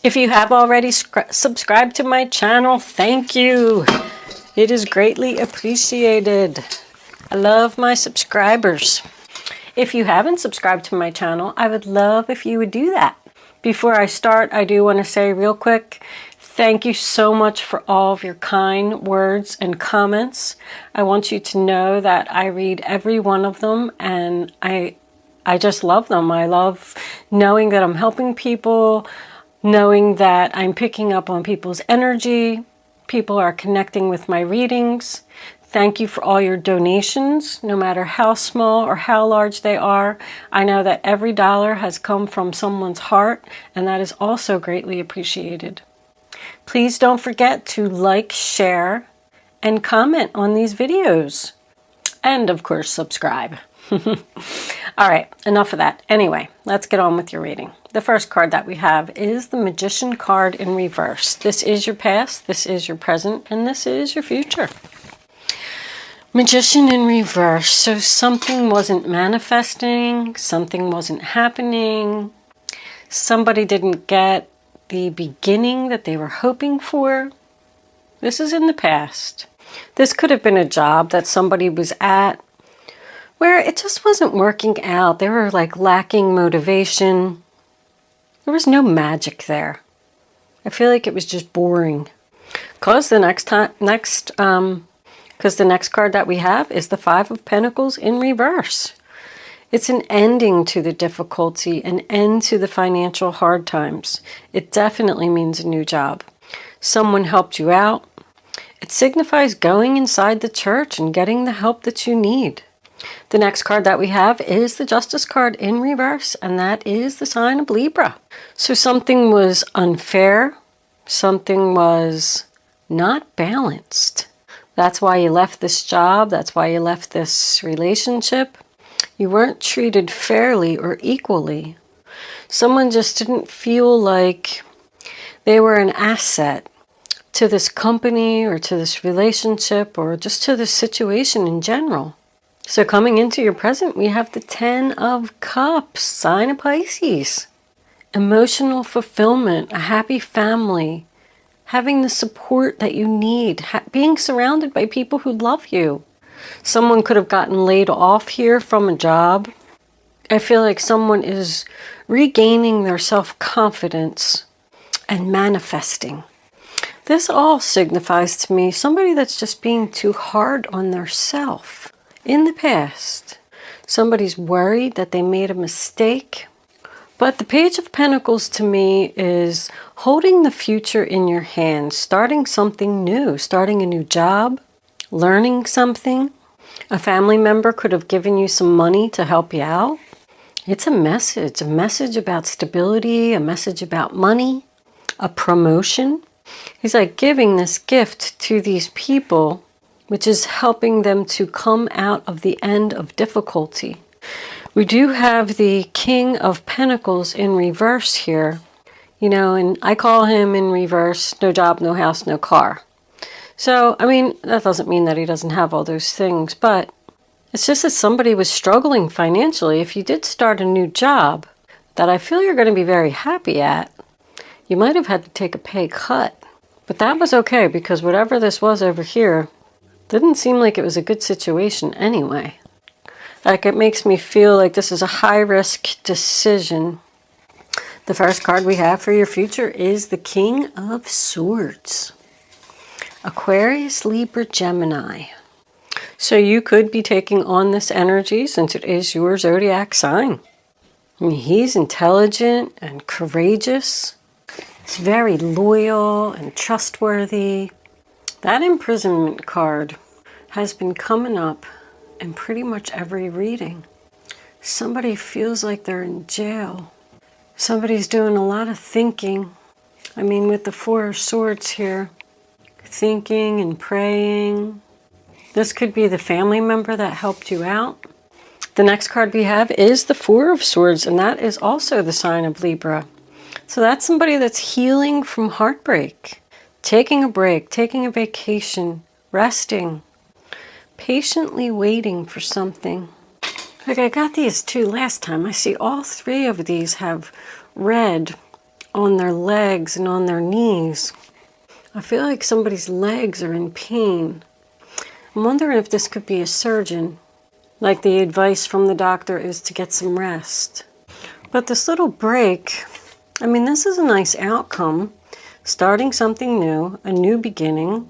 If you have already subscribed to my channel, thank you. It is greatly appreciated. I love my subscribers. If you haven't subscribed to my channel, I would love if you would do that. Before I start, I do want to say real quick, thank you so much for all of your kind words and comments. I want you to know that I read every one of them, and I just love them. I love knowing that I'm helping people, knowing that I'm picking up on people's energy. People are connecting with my readings. Thank you for all your donations, no matter how small or how large they are. I know that every dollar has come from someone's heart, and that is also greatly appreciated. Please don't forget to like, share, and comment on these videos. And of course, subscribe. All right, enough of that. Anyway, let's get on with your reading. The first card that we have is the Magician card in reverse. This is your past, this is your present, and this is your future. Magician in reverse. So something wasn't manifesting, something wasn't happening, somebody didn't get the beginning that they were hoping for. This is in the past. This could have been a job that somebody was at where it just wasn't working out. They were like lacking motivation. There was no magic there. I feel like it was just boring. Because the next card that we have is the Five of Pentacles in reverse. It's an ending to the difficulty, an end to the financial hard times. It definitely means a new job. Someone helped you out. It signifies going inside the church and getting the help that you need. The next card that we have is the Justice card in reverse, and that is the sign of Libra. So something was unfair, something was not balanced. That's why you left this job, that's why you left this relationship. You weren't treated fairly or equally. Someone just didn't feel like they were an asset to this company or to this relationship or just to this situation in general. So coming into your present, we have the Ten of Cups, sign of Pisces. Emotional fulfillment, a happy family, having the support that you need, being surrounded by people who love you. Someone could have gotten laid off here from a job. I feel like someone is regaining their self-confidence and manifesting. This all signifies to me somebody that's just being too hard on their self. In the past, somebody's worried that they made a mistake. But the Page of Pentacles to me is holding the future in your hands, starting something new, starting a new job, learning something. A family member could have given you some money to help you out. It's a message about stability, a message about money, a promotion. He's like giving this gift to these people, which is helping them to come out of the end of difficulty. We do have the King of Pentacles in reverse here, you know, and I call him in reverse, no job, no house, no car. So, I mean, that doesn't mean that he doesn't have all those things, but it's just that somebody was struggling financially. If you did start a new job that I feel you're going to be very happy at, you might have had to take a pay cut. But that was okay, because whatever this was over here didn't seem like it was a good situation anyway. Like, it makes me feel like this is a high-risk decision. The first card we have for your future is the King of Swords. Aquarius, Libra, Gemini. So you could be taking on this energy since it is your zodiac sign. I mean, he's intelligent and courageous. He's very loyal and trustworthy. That imprisonment card has been coming up in pretty much every reading. Somebody feels like they're in jail. Somebody's doing a lot of thinking. I mean, with the Four of Swords here, thinking and praying. This could be the family member that helped you out. The next card we have is the Four of Swords, and that is also the sign of Libra. So that's somebody that's healing from heartbreak, taking a break, taking a vacation, resting, patiently waiting for something. Like, I got these two last time. I see all three of these have red on their legs and on their knees. I feel like somebody's legs are in pain. I'm wondering if this could be a surgeon. Like the advice from the doctor is to get some rest. But this little break, I mean, this is a nice outcome. Starting something new, a new beginning,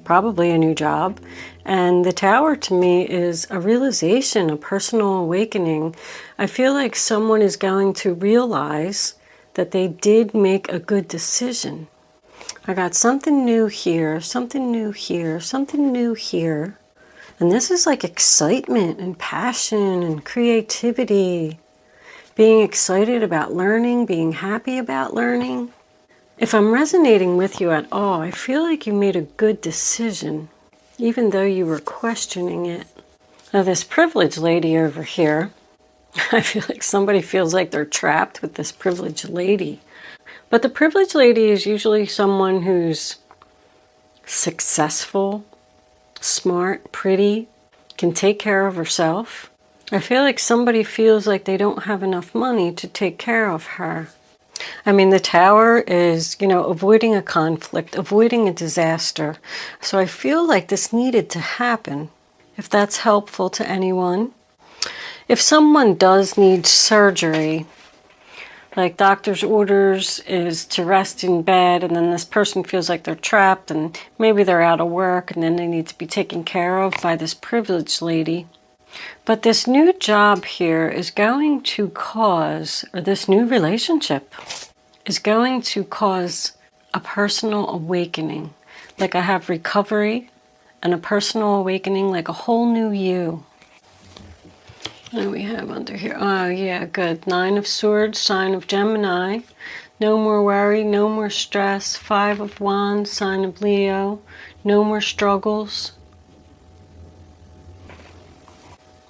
probably a new job. And the Tower to me is a realization, a personal awakening. I feel like someone is going to realize that they did make a good decision. I got something new here, something new here, something new here. And this is like excitement and passion and creativity. Being excited about learning, being happy about learning. If I'm resonating with you at all, I feel like you made a good decision, even though you were questioning it. Now this privileged lady over here, I feel like somebody feels like they're trapped with this privileged lady. But the privileged lady is usually someone who's successful, smart, pretty, can take care of herself. I feel like somebody feels like they don't have enough money to take care of her. I mean, the Tower is, avoiding a conflict, avoiding a disaster. So I feel like this needed to happen, if that's helpful to anyone. If someone does need surgery, like doctor's orders is to rest in bed, and then this person feels like they're trapped, and maybe they're out of work, and then they need to be taken care of by this privileged lady. But this new job here is going to cause, or this new relationship is going to cause a personal awakening. Like I have recovery and a personal awakening, like a whole new you. What do we have under here? Oh yeah, good. 9 of Swords, sign of Gemini. No more worry, no more stress. 5 of Wands, sign of Leo. No more struggles.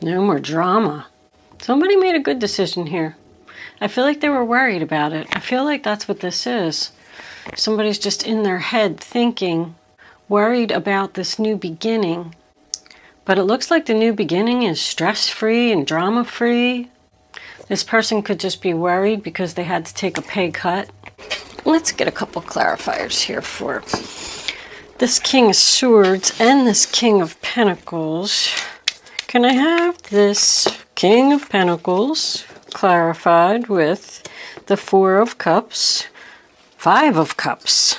No more drama. Somebody made a good decision here. I feel like they were worried about it. I feel like that's what this is. Somebody's just in their head thinking, worried about this new beginning. But it looks like the new beginning is stress-free and drama-free. This person could just be worried because they had to take a pay cut. Let's get a couple clarifiers here for this King of Swords and this King of Pentacles. Can I have this King of Pentacles clarified with the 4 of Cups, 5 of Cups,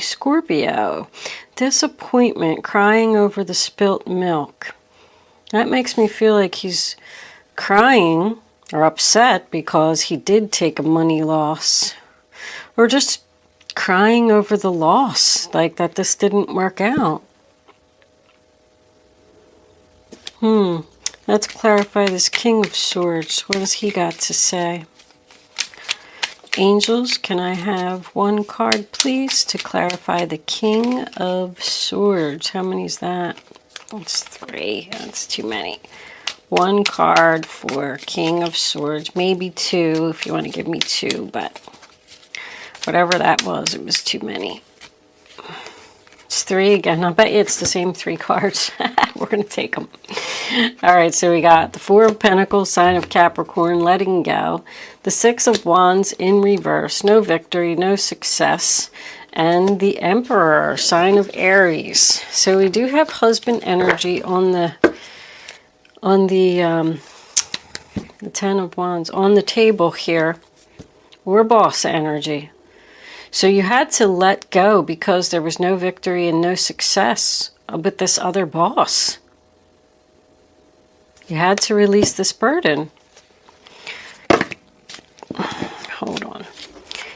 Scorpio. Disappointment, crying over the spilt milk. That makes me feel like he's crying or upset because he did take a money loss. Or just crying over the loss, like that this didn't work out. Let's clarify this King of Swords. What has he got to say? Angels, can I have one card, please, to clarify the King of Swords? How many is that? That's 3. That's too many. One card for King of Swords. Maybe 2 if you want to give me 2, but whatever that was, it was too many. It's 3 again. I bet you it's the same 3 cards. We're going to take them. All right, so we got the 4 of Pentacles, sign of Capricorn, letting go. The 6 of Wands in reverse, no victory, no success. And the Emperor, sign of Aries. So we do have husband energy on the 10 of Wands on the table here. Or boss energy. So you had to let go because there was no victory and no success with this other boss. You had to release this burden. Hold on.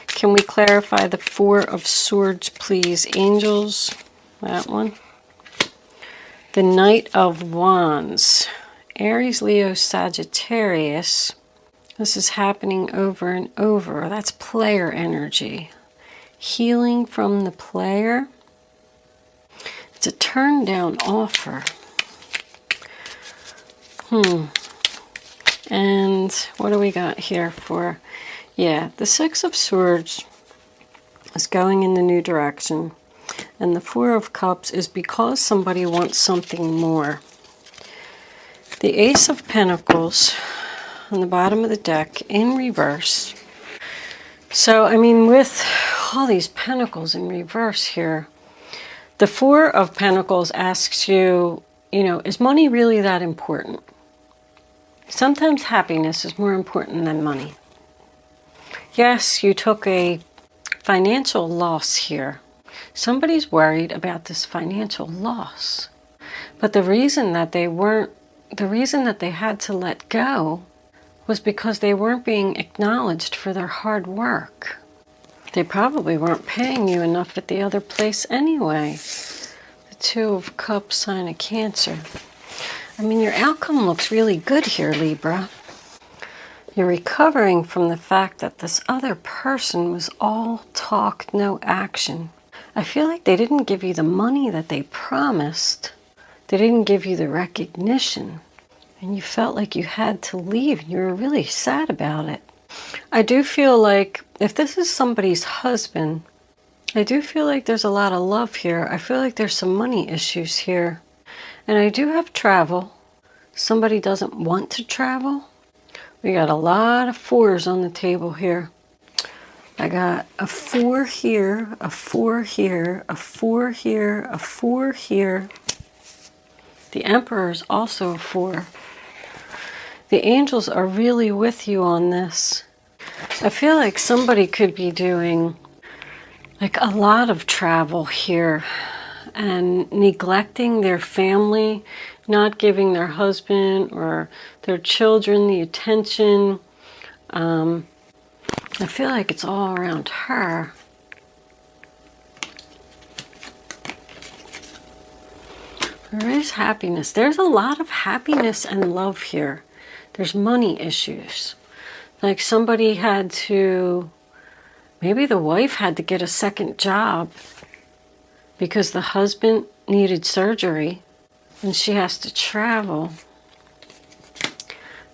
Can we clarify the 4 of Swords, please? Angels, that one. The Knight of Wands. Aries, Leo, Sagittarius. This is happening over and over. That's player energy. Healing from the player. It's a turn down offer. And what do we got here for? Yeah, the 6 of Swords is going in the new direction. And the 4 of Cups is because somebody wants something more. The Ace of Pentacles on the bottom of the deck in reverse. So, I mean, with all these pentacles in reverse here, the Four of Pentacles asks you, you know, is money really that important? Sometimes happiness is more important than money. Yes, you took a financial loss here. Somebody's worried about this financial loss. But the reason that they had to let go was because they weren't being acknowledged for their hard work. They probably weren't paying you enough at the other place anyway. The Two of Cups, sign of Cancer. I mean, your outcome looks really good here, Libra. You're recovering from the fact that this other person was all talk, no action. I feel like they didn't give you the money that they promised. They didn't give you the recognition. And you felt like you had to leave. You were really sad about it. I do feel like if this is somebody's husband, I do feel like there's a lot of love here. I feel like there's some money issues here. And I do have travel. Somebody doesn't want to travel. We got a lot of fours on the table here. I got a 4 here, a 4 here, a 4 here, a 4 here. The Emperor is also a 4. The angels are really with you on this. I feel like somebody could be doing like a lot of travel here and neglecting their family, not giving their husband or their children the attention. I feel like it's all around her. There is happiness. There's a lot of happiness and love here. There's money issues. Like somebody had to, maybe the wife had to get a second job because the husband needed surgery and she has to travel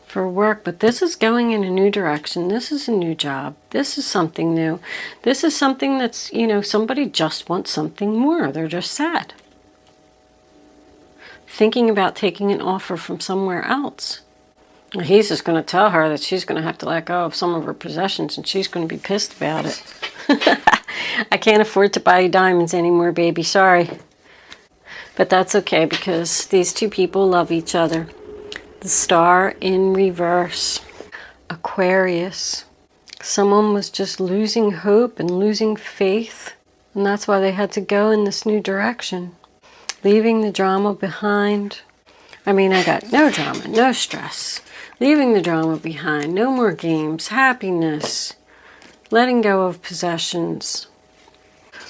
for work. But this is going in a new direction. This is a new job. This is something new. This is something that's, you know, somebody just wants something more. They're just sad. Thinking about taking an offer from somewhere else. He's just going to tell her that she's going to have to let go of some of her possessions and she's going to be pissed about it. I can't afford to buy you diamonds anymore, baby. Sorry. But that's okay because these two people love each other. The Star in reverse. Aquarius. Someone was just losing hope and losing faith. And that's why they had to go in this new direction. Leaving the drama behind. I mean, I got no drama, no stress. Leaving the drama behind. No more games. Happiness. Letting go of possessions.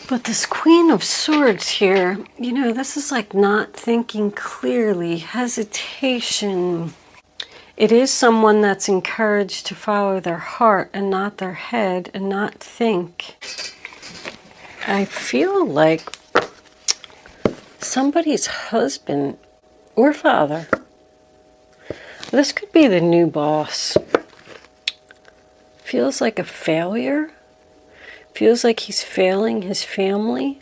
But this Queen of Swords here, you know, this is like not thinking clearly. Hesitation. It is someone that's encouraged to follow their heart and not their head and not think. I feel like somebody's husband or father. This could be the new boss. Feels like a failure. Feels like he's failing his family.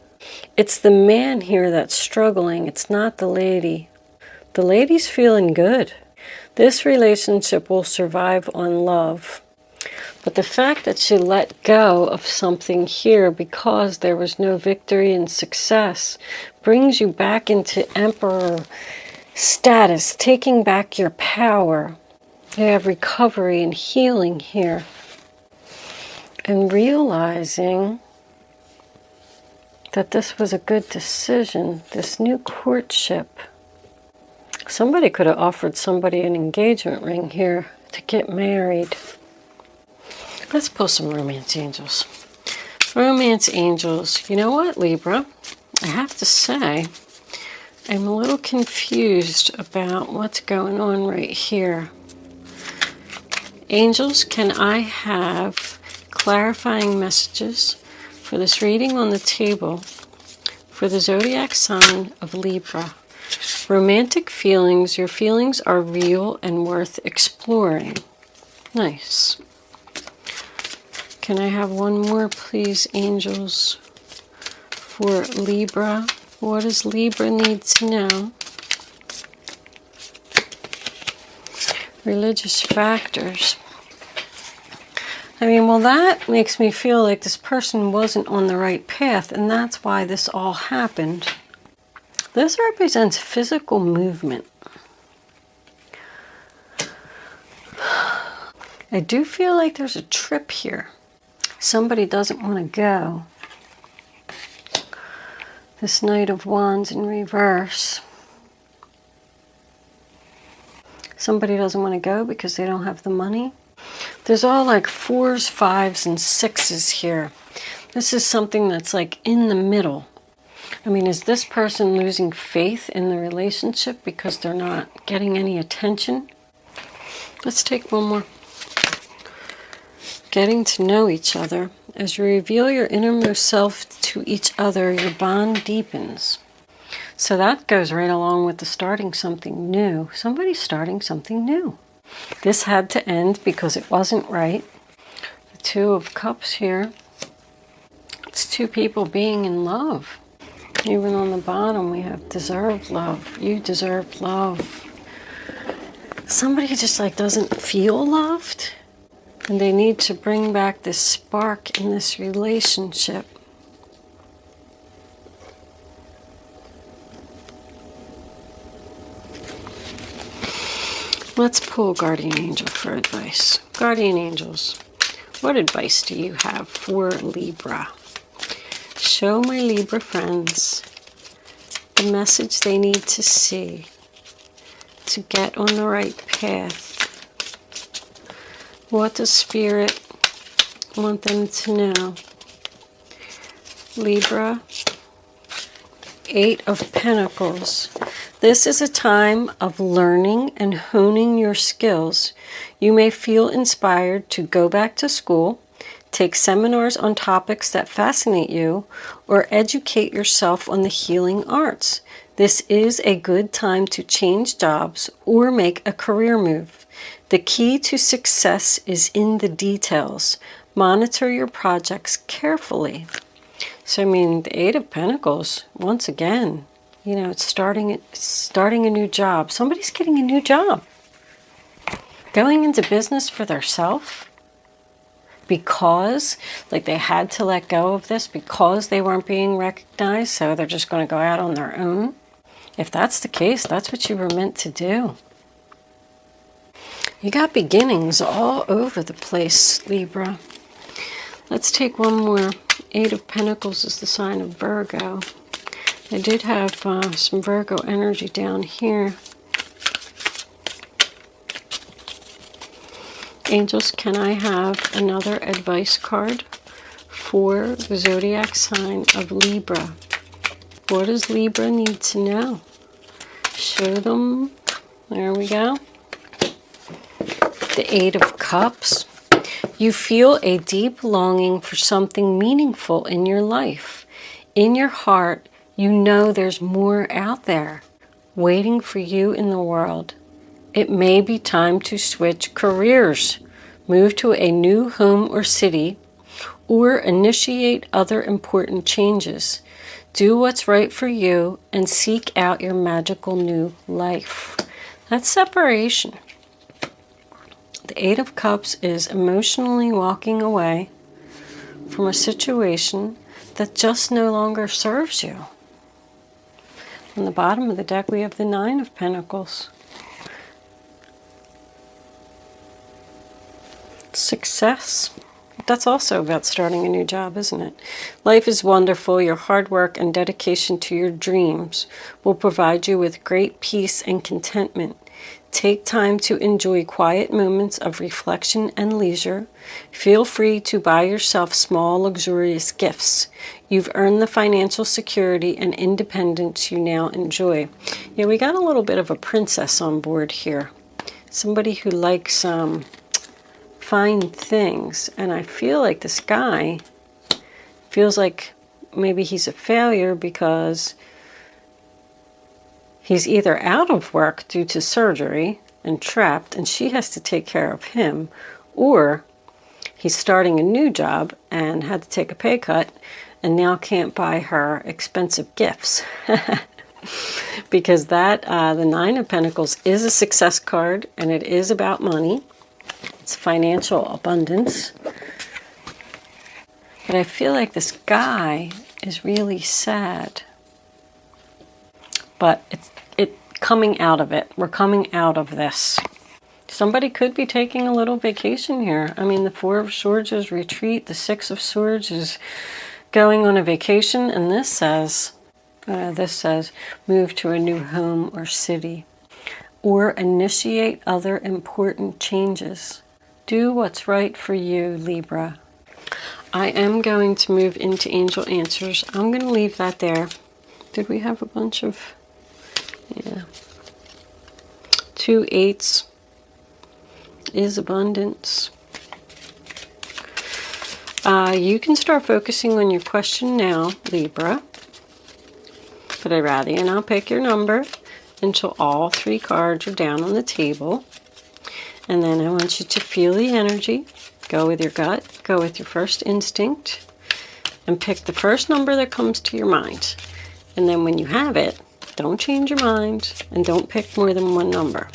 It's the man here that's struggling. It's not the lady. The lady's feeling good. This relationship will survive on love. But the fact that she let go of something here because there was no victory and success brings you back into Emperor status, taking back your power. You have recovery and healing here. And realizing that this was a good decision, this new courtship. Somebody could have offered somebody an engagement ring here to get married. Let's pull some romance angels. Romance angels. You know what, Libra? I have to say, I'm a little confused about what's going on right here. Angels, can I have clarifying messages for this reading on the table for the zodiac sign of Libra? Romantic feelings. Your feelings are real and worth exploring. Nice. Can I have one more, please, angels, for Libra? What does Libra need to know? Religious factors. I mean, well, that makes me feel like this person wasn't on the right path, and that's why this all happened. This represents physical movement. I do feel like there's a trip here. Somebody doesn't want to go. This Knight of Wands in reverse. Somebody doesn't want to go because they don't have the money. There's all like 4s, 5s, and 6s here. This is something that's like in the middle. I mean, is this person losing faith in the relationship because they're not getting any attention? Let's take one more. Getting to know each other. As you reveal your innermost self to each other, your bond deepens. So that goes right along with the starting something new. Somebody's starting something new. This had to end because it wasn't right. The 2 of Cups here. It's 2 people being in love. Even on the bottom we have deserve love. You deserve love. Somebody just like doesn't feel loved. And they need to bring back this spark in this relationship. Let's pull Guardian Angel for advice. Guardian Angels, what advice do you have for Libra? Show my Libra friends the message they need to see to get on the right path. What does Spirit want them to know? Libra, 8 of Pentacles. This is a time of learning and honing your skills. You may feel inspired to go back to school, take seminars on topics that fascinate you, or educate yourself on the healing arts. This is a good time to change jobs or make a career move. The key to success is in the details. Monitor your projects carefully. So, I mean, the 8 of Pentacles, once again, you know, it's starting a new job. Somebody's getting a new job. Going into business for themselves because, like, they had to let go of this because they weren't being recognized, so they're just going to go out on their own. If that's the case, that's what you were meant to do. You got beginnings all over the place, Libra. Let's take one more. 8 of Pentacles is the sign of Virgo. I did have some Virgo energy down here. Angels, can I have another advice card for the zodiac sign of Libra? What does Libra need to know? Show them. There we go. The 8 of Cups. You feel a deep longing for something meaningful in your life. In your heart, you know there's more out there waiting for you in the world. It may be time to switch careers, move to a new home or city, or initiate other important changes. Do what's right for you and seek out your magical new life. That's separation. The 8 of Cups is emotionally walking away from a situation that just no longer serves you. On the bottom of the deck, we have the 9 of Pentacles. Success. That's also about starting a new job, isn't it? Life is wonderful. Your hard work and dedication to your dreams will provide you with great peace and contentment. Take time to enjoy quiet moments of reflection and leisure. Feel free to buy yourself small, luxurious gifts. You've earned the financial security and independence you now enjoy. Yeah, we got a little bit of a princess on board here. Somebody who likes fine things. And I feel like this guy feels like maybe he's a failure because he's either out of work due to surgery and trapped, and she has to take care of him, or he's starting a new job and had to take a pay cut and now can't buy her expensive gifts. Because that, the 9 of Pentacles is a success card, and it is about money. It's financial abundance. But I feel like this guy is really sad. But it's coming out of it. We're coming out of this. Somebody could be taking a little vacation here. I mean, the Four of Swords is retreat. The Six of Swords is going on a vacation. And this says move to a new home or city. Or initiate other important changes. Do what's right for you, Libra. I am going to move into angel answers. I'm going to leave that there. Did we have a bunch of... Yeah. 2 8s is abundance. You can start focusing on your question now, Libra. But I'd rather you not pick your number until all 3 cards are down on the table. And then I want you to feel the energy. Go with your gut. Go with your first instinct. And pick the first number that comes to your mind. And then when you have it, don't change your mind. And don't pick more than one number.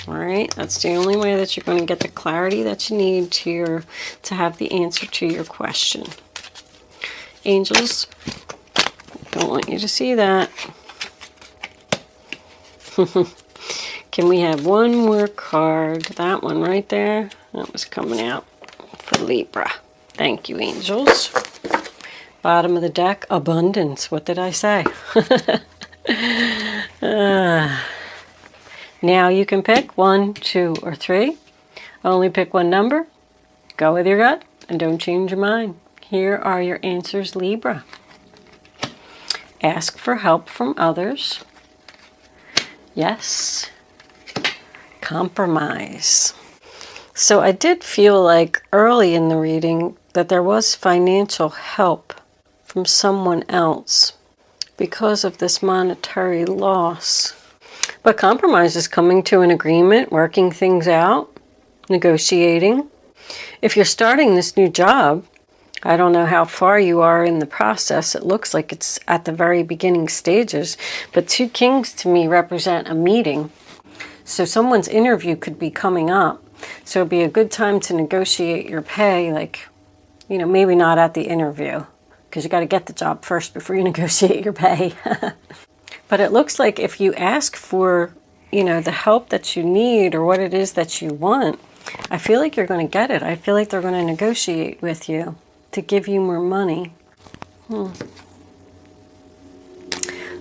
Alright? That's the only way that you're going to get the clarity that you need to have the answer to your question. Angels, don't want you to see that. Can we have one more card? That one right there. That was coming out for Libra. Thank you, angels. Bottom of the deck, abundance. What did I say? Now you can pick 1, 2, or 3. Only pick one number. Go with your gut and don't change your mind. Here are your answers, Libra. Ask for help from others. Yes. Compromise. So I did feel like early in the reading that there was financial help from someone else because of this monetary loss. But compromise is coming to an agreement, working things out, negotiating. If you're starting this new job, I don't know how far you are in the process. It looks like it's at the very beginning stages. But 2 kings to me represent a meeting. So someone's interview could be coming up. So it'd be a good time to negotiate your pay. Like, you know, maybe not at the interview. Because you got to get the job first before you negotiate your pay. But it looks like if you ask for, you know, the help that you need or what it is that you want, I feel like you're going to get it. I feel like they're going to negotiate with you to give you more money. The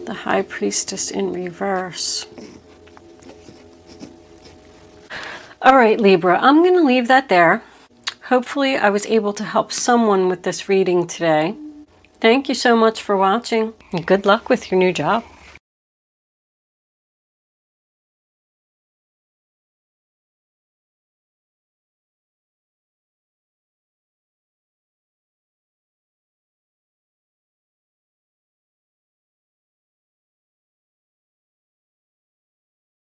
High Priestess in reverse. All right, Libra, I'm going to leave that there. Hopefully I was able to help someone with this reading today. Thank you so much for watching, and good luck with your new job.